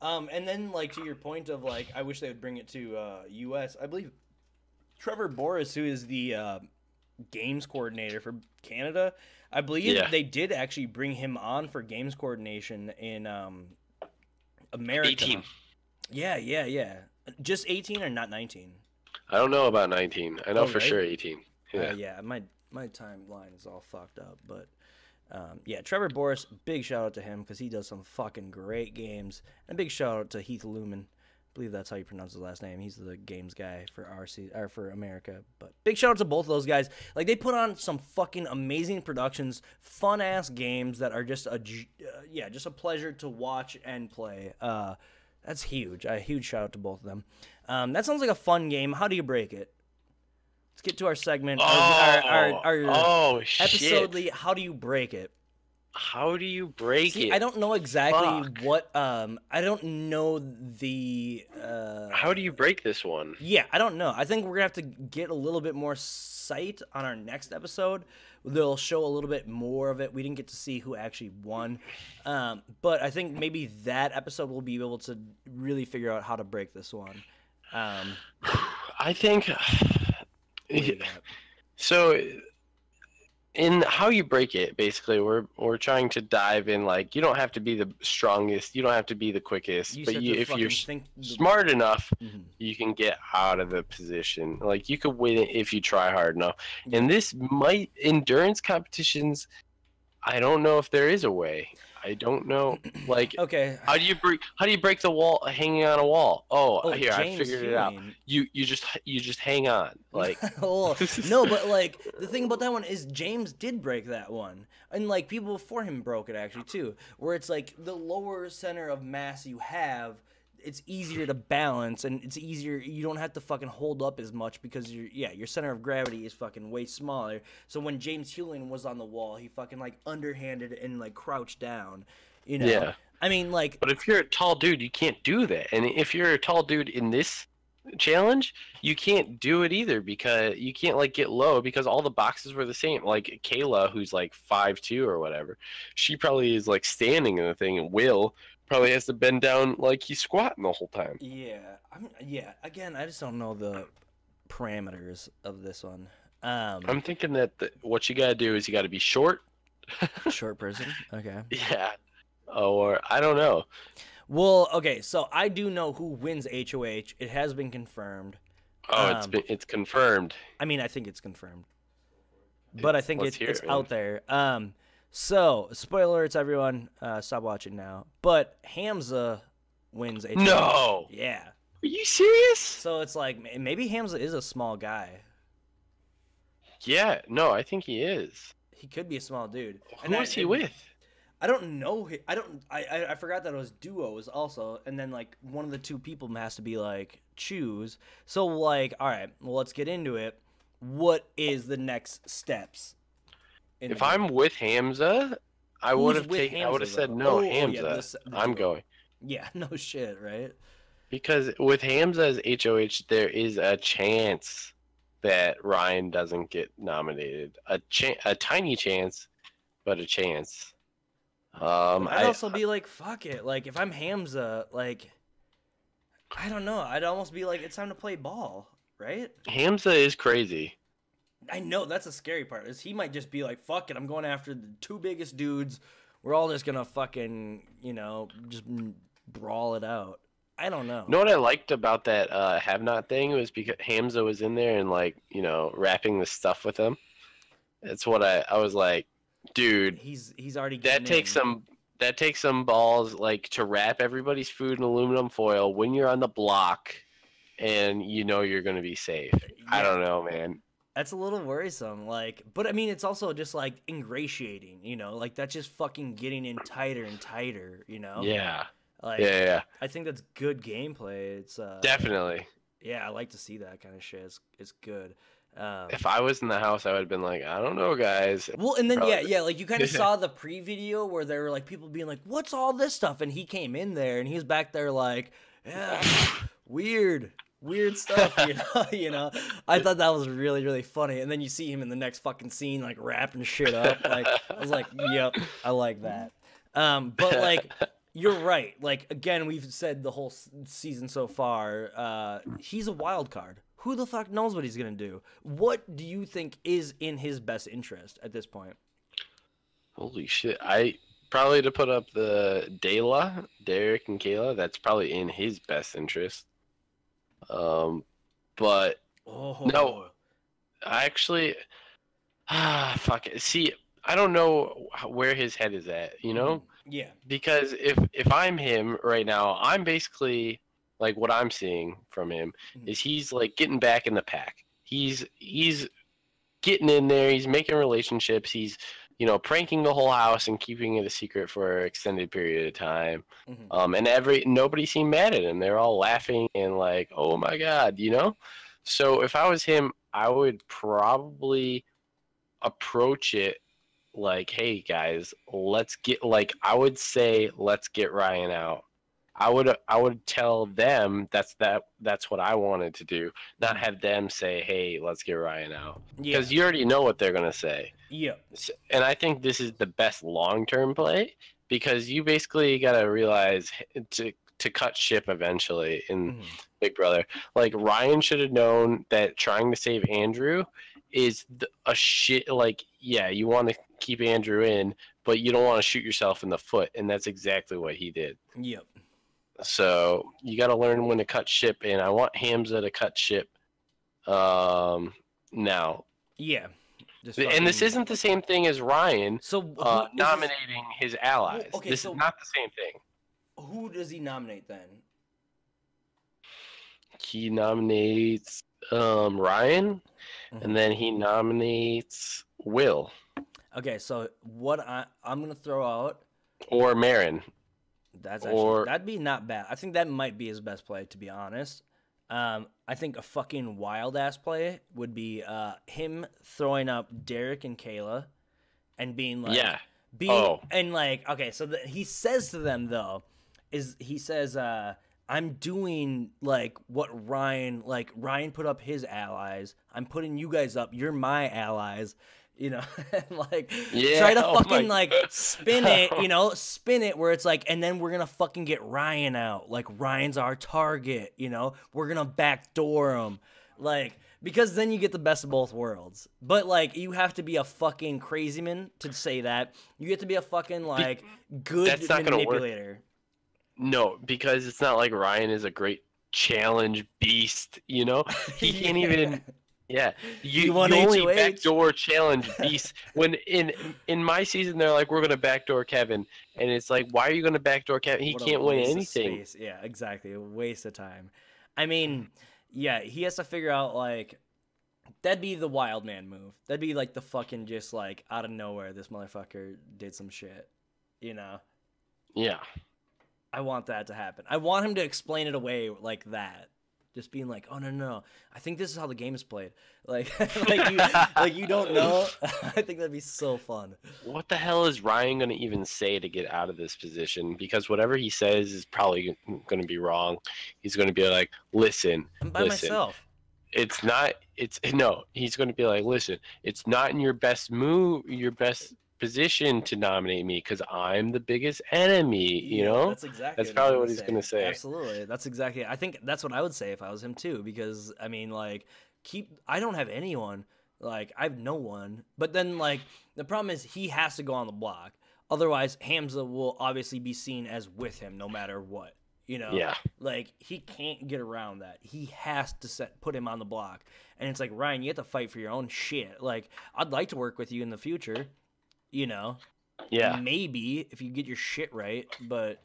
And then like to your point of like, I wish they would bring it to U.S. I believe Trevor Boris, who is the games coordinator for Canada, I believe they did actually bring him on for games coordination in America. 18. Yeah. Just 18 or not 19? I don't know about 19. I know Oh, for right? sure 18. Yeah. Yeah, my timeline is all fucked up, but yeah, Trevor Boris, big shout out to him because he does some fucking great games, and a big shout out to Heath Lumen. I believe that's how you pronounce his last name. He's the games guy for for America. But big shout out to both of those guys. Like they put on some fucking amazing productions, fun ass games that are just just a pleasure to watch and play. That's huge. A huge shout out to both of them. That sounds like a fun game. How do you break it? Let's get to our segment. Our shit. episode. How do you break it? How do you break See, it? I don't know exactly Fuck. what. I don't know the. How do you break this one? Yeah, I don't know. I think we're gonna have to get a little bit more sight on our next episode. They'll show a little bit more of it. We didn't get to see who actually won, but I think maybe that episode we'll be able to really figure out how to break this one. I think. What do you got? So, in how you break it, basically, we're trying to dive in. Like, you don't have to be the strongest, you don't have to be the quickest, You but said you, to if you're fucking think smart enough, Mhm. you can get out of the position. Like, you could win it if you try hard enough. And this might endurance competitions. I don't know if there is a way. I don't know. Like, Okay. how do you break the wall hanging on a wall? Oh, here, I James figured it out. Hewing. You just hang on. Like, Oh, no, but like the thing about that one is James did break that one, and like people before him broke it actually too, where it's like the lower center of mass you have, it's easier to balance, and it's easier. You don't have to fucking hold up as much because your center of gravity is fucking way smaller. So when James Hewlin was on the wall, he fucking like underhanded and like crouched down. You know. Yeah. I mean, like. But if you're a tall dude, you can't do that. And if you're a tall dude in this challenge, you can't do it either because you can't like get low because all the boxes were the same. Like Kayla, who's like 5'2" or whatever, she probably is like standing in the thing, and Will probably has to bend down like he's squatting the whole time. Yeah. Again, I just don't know the parameters of this one. I'm thinking that what you gotta do is you gotta be short. Short person. Okay. Yeah. Or I don't know. Well, okay, so I do know who wins HOH. It has been confirmed. Oh, it's confirmed. I mean, I think it's confirmed, but I think it's man. out there. So spoiler alerts, everyone. Stop watching now. But Hamza wins HOH. No. Yeah. Are you serious? So it's like maybe Hamza is a small guy. Yeah. No, I think he is. He could be a small dude. Who is he with? I don't know. I forgot that it was duos also, and then like one of the two people has to be like choose. So like, all right, well let's get into it. What is the next steps? If I'm with Hamza, I would have taken. I would have said no, Hamza. I'm going. Yeah, no shit, right? Because with Hamza's HOH, there is a chance that Ryan doesn't get nominated. A tiny chance, but a chance. I'd also be like, fuck it. Like, if I'm Hamza, like, I don't know. I'd almost be like, it's time to play ball, right? Hamza is crazy. I know, that's the scary part, is he might just be like, fuck it, I'm going after the two biggest dudes. We're all just gonna fucking, just brawl it out. I don't know. You know what I liked about that Have Not thing was because Hamza was in there and, like, wrapping the stuff with him. That's what I was like, dude, he's already that takes some balls, like, to wrap everybody's food in aluminum foil when you're on the block and you're gonna be safe. Yeah. I don't know, man. That's a little worrisome, like, but I mean, it's also just like ingratiating, like that's just fucking getting in tighter and tighter, Yeah. Like, yeah. I think that's good gameplay. It's definitely. Yeah, I like to see that kind of shit. It's good. If I was in the house, I would have been like, I don't know, guys. Well, and then like you kind of saw the pre-video where there were like people being like, "What's all this stuff?" And he came in there and he was back there like, "Yeah, weird stuff," I thought that was really, really funny. And then you see him in the next fucking scene like wrapping shit up. Like I was like, "Yep, I like that." But like. You're right. Like, again, we've said the whole season so far, he's a wild card. Who the fuck knows what he's going to do? What do you think is in his best interest at this point? Holy shit. Probably to put up the Derek and Kayla, that's probably in his best interest. But no, I actually, fuck it. See, I don't know where his head is at, Yeah. Because if I'm him right now, I'm basically like what I'm seeing from him is he's like getting back in the pack. He's getting in there. He's making relationships. He's pranking the whole house and keeping it a secret for an extended period of time. And nobody seemed mad at him. They're all laughing and like, oh my god, So if I was him, I would probably approach it like, hey guys, I would say let's get Ryan out. I would tell them that's what I wanted to do, not have them say, hey, let's get Ryan out, because you already know what they're gonna say. Yeah. And I think this is the best long-term play, because you basically gotta realize to cut ship eventually in Big Brother. Like, Ryan should have known that trying to save Andrew is a shit. Like, yeah, you want to keep Andrew in, but you don't want to shoot yourself in the foot, and that's exactly what he did. Yep. So you got to learn when to cut ship, and I want Hamza to cut ship now. Yeah. And this isn't the same thing as Ryan nominating his allies. Well, okay, this is not the same thing. Who does he nominate then? He nominates Ryan, and then he nominates Will. Okay, so what I'm gonna throw out, or Marin. That's Or- actually that'd be not bad. I think that might be his best play, to be honest. I think a fucking wild ass play would be him throwing up Derek and Kayla, and being like, Yeah. and like, okay, so he says to them though, he says, I'm doing like what Ryan put up his allies. I'm putting you guys up. You're my allies. You know, and like Yeah, try to oh my fucking like God. spin it, you know, spin it where it's like, and then we're gonna fucking get Ryan out. Like Ryan's our target, you know. We're gonna backdoor him, like, because then you get the best of both worlds. But like, you have to be a fucking crazy man to say that. You get to be a fucking like good That's not gonna work. manipulator. No, because it's not like Ryan is a great challenge beast, you know? He can't even. Yeah, you want only HOH? backdoor challenge beast. When in my season, they're like, we're gonna backdoor Kevin, and it's like, why are you gonna backdoor Kevin? He What a can't win waste of anything. space. Yeah, exactly. A waste of time. I mean, yeah, he has to figure out like that'd be the wild man move. That'd be like the fucking just like out of nowhere this motherfucker did some shit. You know? Yeah, I want that to happen. I want him to explain it away like that. Just being like, oh no, I think this is how the game is played. Like, like you don't know. I think that'd be so fun. what the hell is Ryan gonna even say to get out of this position? Because whatever he says is probably gonna be wrong. He's gonna be like, listen, I'm by myself. it's not. It's no. He's gonna be like, listen, it's not in your best position to nominate me because I'm the biggest enemy, you know? That's exactly. That's probably what he's gonna say. Absolutely, that's exactly. I think that's what I would say if I was him too, because I mean, like, I don't have anyone. Like, I have no one. But then, like, the problem is he has to go on the block. Otherwise, Hamza will obviously be seen as with him no matter what. You know? Yeah. Like, he can't get around that. He has to put him on the block. And it's like, Ryan, you have to fight for your own shit. Like, I'd like to work with you in the future. You know, Yeah. maybe if you get your shit right, but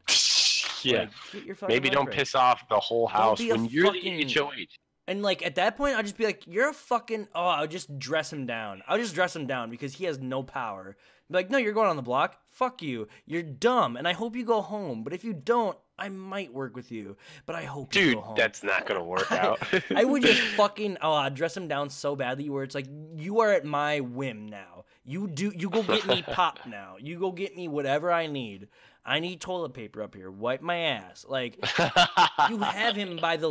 Yeah. like, get your fucking Maybe life don't right. piss off the whole house be a when you're fucking- the HOH. And like at that point, I'll just be like, "You're a fucking." Oh, I'll just dress him down. I'll just dress him down because he has no power. Be like, no, you're going on the block. Fuck you. You're dumb, and I hope you go home. But if you don't, I might work with you. But I hope you Dude, go home. that's not gonna work out. I would just fucking I'd dress him down so badly where it's like, you are at my whim now. You go get me pop now. You go get me whatever I need. I need toilet paper up here. Wipe my ass. Like, you have him by the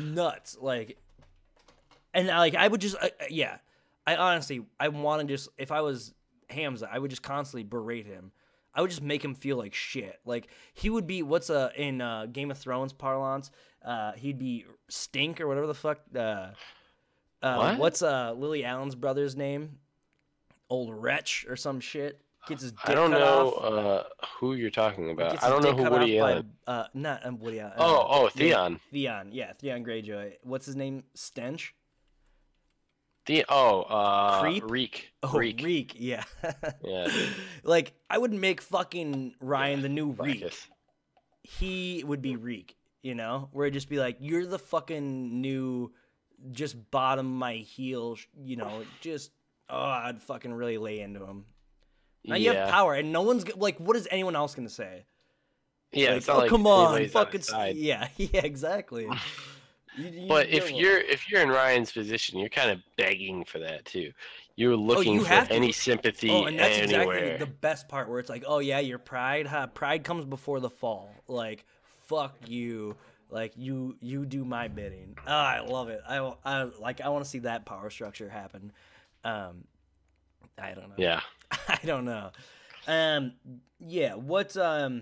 nuts. Like, and I would just yeah. I honestly, I want to just, if I was Hamza, I would just constantly berate him. I would just make him feel like shit. Like, he would be, in Game of Thrones parlance, he'd be Stink or whatever the fuck. What? What's Lily Allen's brother's name? Old Wretch or some shit. Gets his dick I don't cut know off. who you're talking about. Gets I his don't know dick who cut Woody off Allen. by, not Woody Allen. Theon. Theon, yeah, Theon Greyjoy. What's his name? Stench? Reek. Oh, Reek. Reek, yeah. Yeah. Like, I would make fucking Ryan the new Reek. Marcus. He would be Reek, you know? Where it'd just be like, you're the fucking new, just bottom my heel, you know, just, I'd fucking really lay into him. Now you have power, and no one's, like, what is anyone else going to say? Yeah, Like, it's not like come on, anybody's on fucking, his side. yeah, exactly. But if you're in Ryan's position, you're kind of begging for that too. You're looking for have to. any sympathy and that's anywhere. exactly the best part, where it's like, oh yeah, your pride, pride comes before the fall. Like, fuck you. Like, you do my bidding. Oh, I love it. I want to see that power structure happen. I don't know. Yeah. I don't know. Yeah. What? So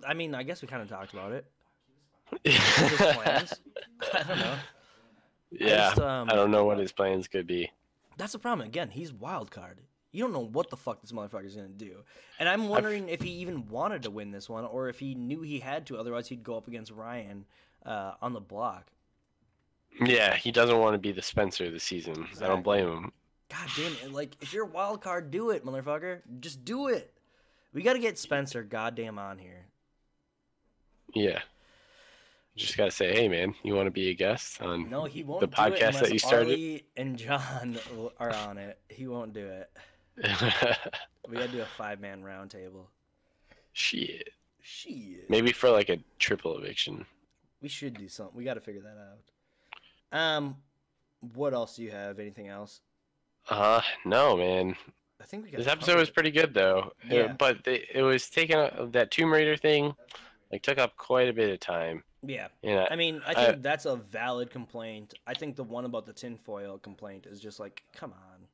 I mean, I guess we kind of talked about it. His plans. I don't know. Yeah. I don't know what his plans could be. That's the problem. Again, he's wild card. You don't know what the fuck this motherfucker's gonna do. And I'm wondering if he even wanted to win this one, or if he knew he had to. Otherwise, he'd go up against Ryan on the block. Yeah, he doesn't want to be the Spencer of the season. Exactly. I don't blame him. God damn it! Like, if you're a wild card, do it, motherfucker. Just do it. We got to get Spencer goddamn on here. Yeah. Just gotta say, hey man, you want to be a guest on No, he won't the do it podcast unless that you started? Arlie and John are on it. He won't do it. We got to do a 5-man round table. Shit. Shit. Maybe for like a triple eviction. We should do something. We got to figure that out. What else do you have? Anything else? No, man. I think we got This episode was pretty good though. Yeah. But it was taking that Tomb Raider thing, like took up quite a bit of time. Yeah. Yeah. I mean, I think that's a valid complaint. I think the one about the tinfoil complaint is just like, come on.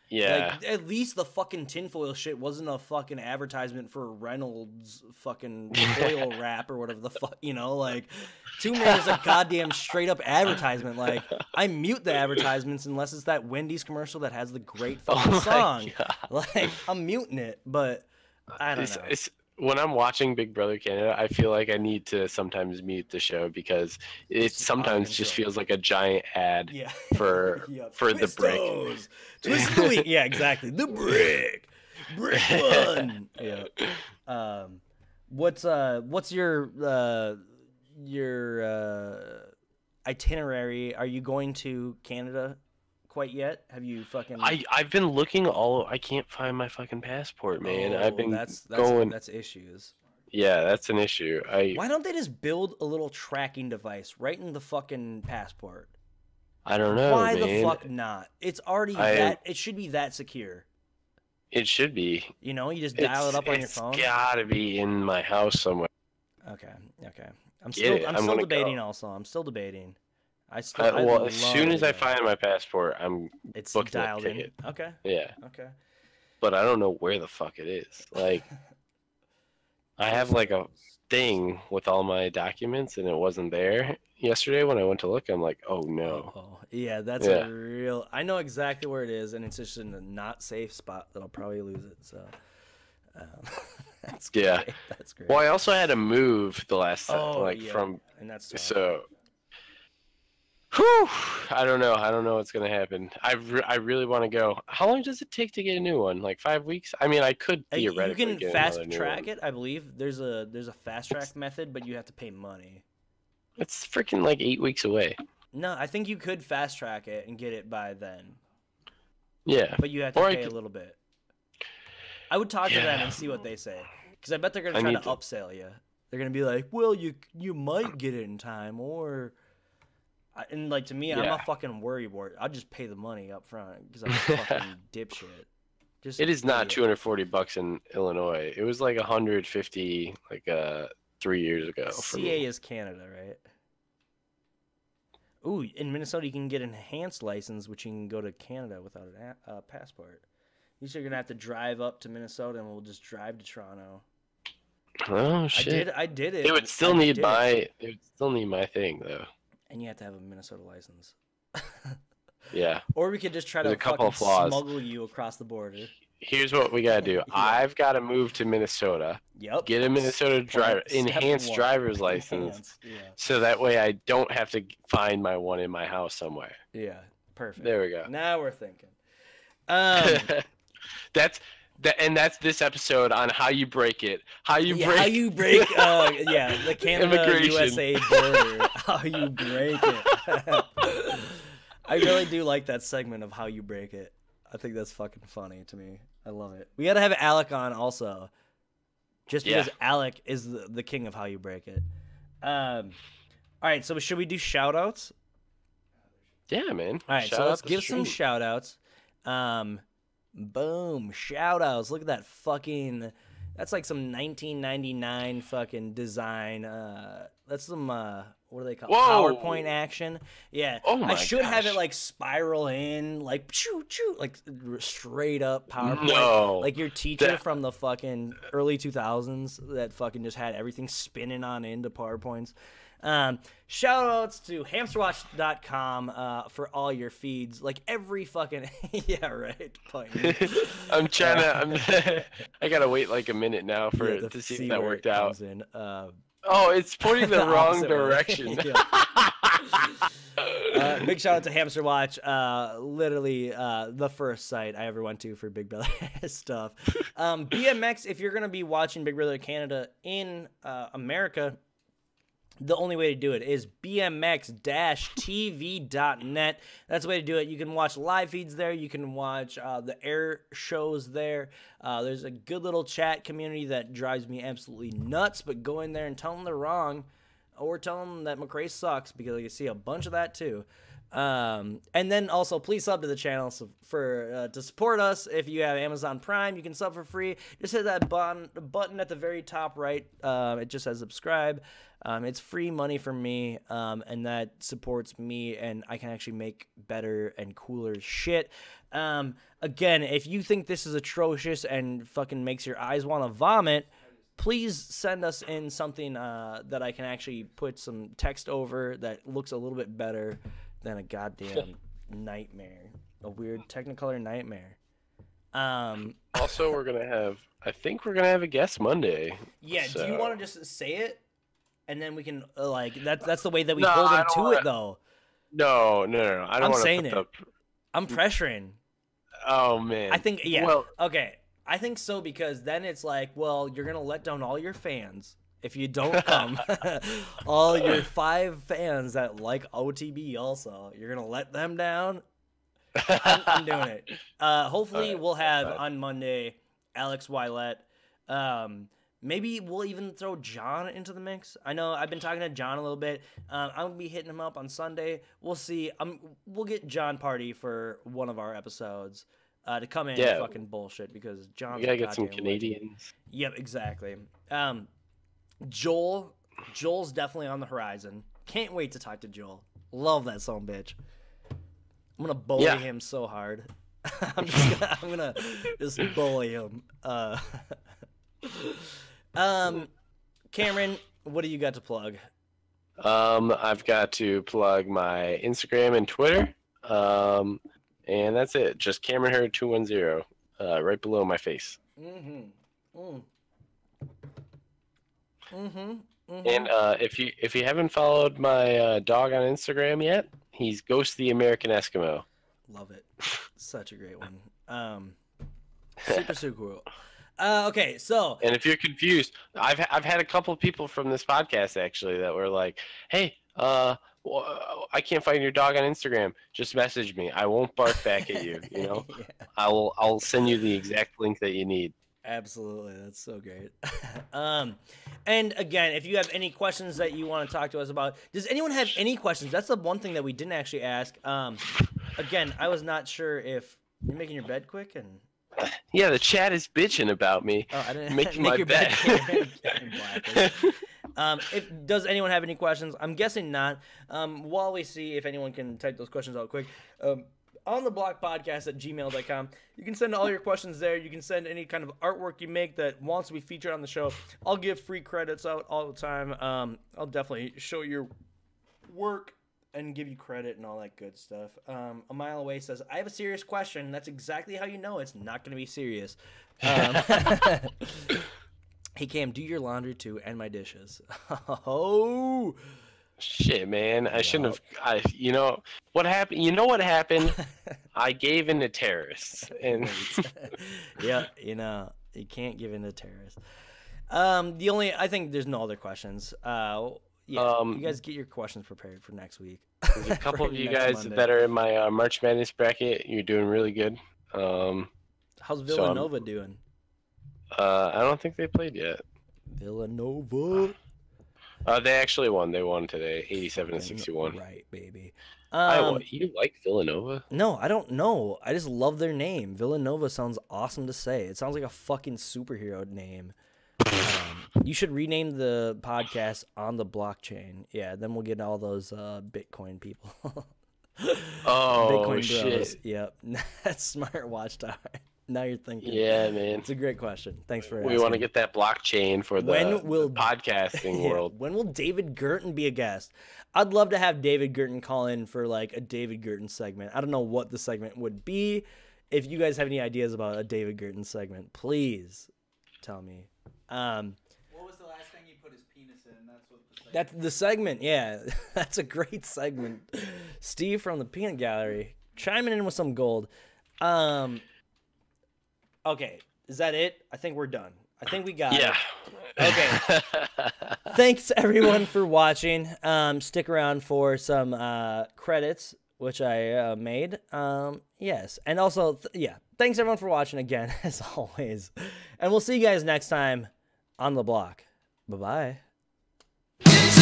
Yeah. Like, at least the fucking tinfoil shit wasn't a fucking advertisement for Reynolds fucking foil wrap or whatever the fuck, you know? Like, Tomb Raider's a goddamn straight up advertisement. Like, I mute the advertisements unless it's that Wendy's commercial that has the great fucking song. Like, I'm muting it, but I don't know. When I'm watching Big Brother Canada, I feel like I need to sometimes mute the show because it sometimes just feels like a giant ad for the brick. Twist of the week. Yeah, exactly. The brick. Brick one. Yeah. What's your itinerary? Are you going to Canada quite yet? Have you fucking? I've been looking I can't find my fucking passport, man. I've been that's issues. Yeah, that's an issue. Why don't they just build a little tracking device right in the fucking passport? I don't know. Why man. the fuck not? It's already it should be that secure. It should be. You know, you just dial it up on your phone. It's gotta be in my house somewhere. Okay. I'm still debating. Also, I'm still debating. As soon as I find my passport, it's booking dialed a ticket. in. Okay. Yeah. Okay. But I don't know where the fuck it is. Like, I have like a thing with all my documents, and it wasn't there yesterday when I went to look. I'm like, oh no. Oh, yeah, that's a real. I know exactly where it is, and it's just in a not safe spot that I'll probably lose it. So, that's great. Yeah. That's great. Well, I also had to move the last and that's tough. so. Whew, I don't know what's gonna happen. I really want to go. How long does it take to get a new one? Like 5 weeks? I mean, I could theoretically you can fast track it. I believe there's a fast track method, but you have to pay money. It's freaking like 8 weeks away. No, I think you could fast track it and get it by then. Yeah, but you have to pay a little bit. I would talk to them and see what they say, because I bet they're gonna try to upsell you. They're gonna be like, "Well, you might get it in time, or." And like to me, I'm a fucking worrywart. I'll just pay the money up front because I'm a fucking dipshit. It is not $240 in Illinois. It was like $150 like 3 years ago. CA is Canada, right? Ooh, in Minnesota you can get an enhanced license, which you can go to Canada without a passport. You said you're gonna have to drive up to Minnesota, and we'll just drive to Toronto. Oh shit! I did it. It would still need my thing though. And you have to have a Minnesota license. Yeah. Or we could just try to fucking smuggle you across the border. Here's what we gotta do. I've got to move to Minnesota. Yep. Get a Minnesota enhanced driver's license, so that way I don't have to find my one in my house somewhere. Yeah. Perfect. There we go. Now we're thinking. That's this episode on how you break it. How you break the Canada USA border. How you break it. I really do like that segment of how you break it. I think that's fucking funny to me. I love it. We got to have Alec on also. Just because Alec is the king of how you break it. All right, so should we do shout outs? Yeah, man. All right, so let's give some shout outs. Boom, shout outs. Look at that fucking, that's like some 1999 fucking design. That's some what do they call it? PowerPoint action. Yeah. Oh my I should have gosh. it like spiral in, like choo choo, like straight up PowerPoint. No. Like your teacher from the fucking early 2000s that fucking just had everything spinning on into PowerPoints. Shout outs to hamsterwatch.com for all your feeds. Like every fucking yeah, right. I'm trying to I gotta wait like a minute now to see if that worked out. Oh, it's pointing the wrong direction. Big shout out to Hamster Watch. Literally the first site I ever went to for Big Brother stuff. BMX, if you're gonna be watching Big Brother Canada in America, the only way to do it is bmx-tv.net. That's the way to do it. You can watch live feeds there. You can watch the air shows there. There's a good little chat community that drives me absolutely nuts, but go in there and tell them they're wrong, or tell them that McRae sucks, because I can see a bunch of that too. And then also please sub to the channel to support us. If you have Amazon Prime, you can sub for free. Just hit that button at the very top right. It just says subscribe. It's free money for me, and that supports me, and I can actually make better and cooler shit. Again, if you think this is atrocious and fucking makes your eyes want to vomit, please send us in something that I can actually put some text over that looks a little bit better than a goddamn nightmare, a weird Technicolor nightmare. Also, I think we're gonna have a guest Monday. Yeah, so. Do you want to just say it, and then we can that's the way that we hold him to it, though. No. I don't want to saying put it. I'm pressuring. Oh man. I think Well, okay. I think so, because then it's like, well, you're gonna let down all your fans if you don't come. All your 5 fans that like OTB also, you're gonna let them down. I'm doing it. Hopefully we'll have on Monday Alex Wylett. Maybe we'll even throw John into the mix. I know I've been talking to John a little bit. I'm gonna be hitting him up on Sunday. We'll see. We'll get John Party for one of our episodes to come in and fucking bullshit, because John's we gotta get some Canadians. Legend. Yep, exactly. Joel's definitely on the horizon. Can't wait to talk to Joel. Love that son of a bitch. I'm gonna bully him so hard. I'm gonna just bully him. Cameron, what do you got to plug? I've got to plug my Instagram and Twitter. And that's it. Just Cameron Hurd 210, right below my face. And if you haven't followed my dog on Instagram yet, he's Ghost the American Eskimo. Love it. Such a great one. Super cool. Okay, so. And if you're confused, I've had a couple people from this podcast actually that were like, "Hey, I can't find your dog on Instagram. Just message me. I won't bark back at you. You know, Yeah. I'll send you the exact link that you need." Absolutely, that's so great. And again, if you have any questions that you want to talk to us about, does anyone have any questions? That's the one thing that we didn't actually ask. Again, I was not sure if you're making your bed quick and. Yeah, the chat is bitching about me. Oh, I didn't making make my your bed. Does anyone have any questions? I'm guessing not. While we see if anyone can type those questions out quick, on the blockpodcast@gmail.com, you can send all your questions there. You can send any kind of artwork you make that wants to be featured on the show. I'll give free credits out all the time. I'll definitely show your work and give you credit and all that good stuff. A Mile Away says, I have a serious question. That's exactly how you know it's not going to be serious. Hey, Cam, do your laundry too and my dishes. Oh. Shit, man. I shouldn't have. You know what happened? You know what happened? I gave in to terrorists. And yeah, you know, you can't give in to terrorists. I think there's no other questions. Yeah, you guys get your questions prepared for next week. There's a couple of you guys Monday. That are in my March Madness bracket. You're doing really good. How's Villanova doing? I don't think they played yet. Villanova. They actually won. They won today, 87-61. Right, baby. You like Villanova? No, I don't know. I just love their name. Villanova sounds awesome to say. It sounds like a fucking superhero name. You should rename the podcast On the Blockchain. Yeah, then we'll get all those Bitcoin people. Oh, Bitcoin shit. bros. Yep. That's smart, Watchtower. Now you're thinking. Yeah, man. It's a great question. Thanks for asking. We want to get that blockchain for the podcasting world. When will David Girton be a guest? I'd love to have David Girton call in for like a David Girton segment. I don't know what the segment would be. If you guys have any ideas about a David Girton segment, please tell me. What was the last thing he put his penis in? That's the segment. Yeah, that's a great segment. Steve from the Peanut Gallery chiming in with some gold. Okay, is that it? I think we're done. I think we got it. Okay. Thanks everyone for watching. Stick around for some credits, which I made. Yes, and also yeah. Thanks everyone for watching again, as always, and we'll see you guys next time on the block. Bye bye.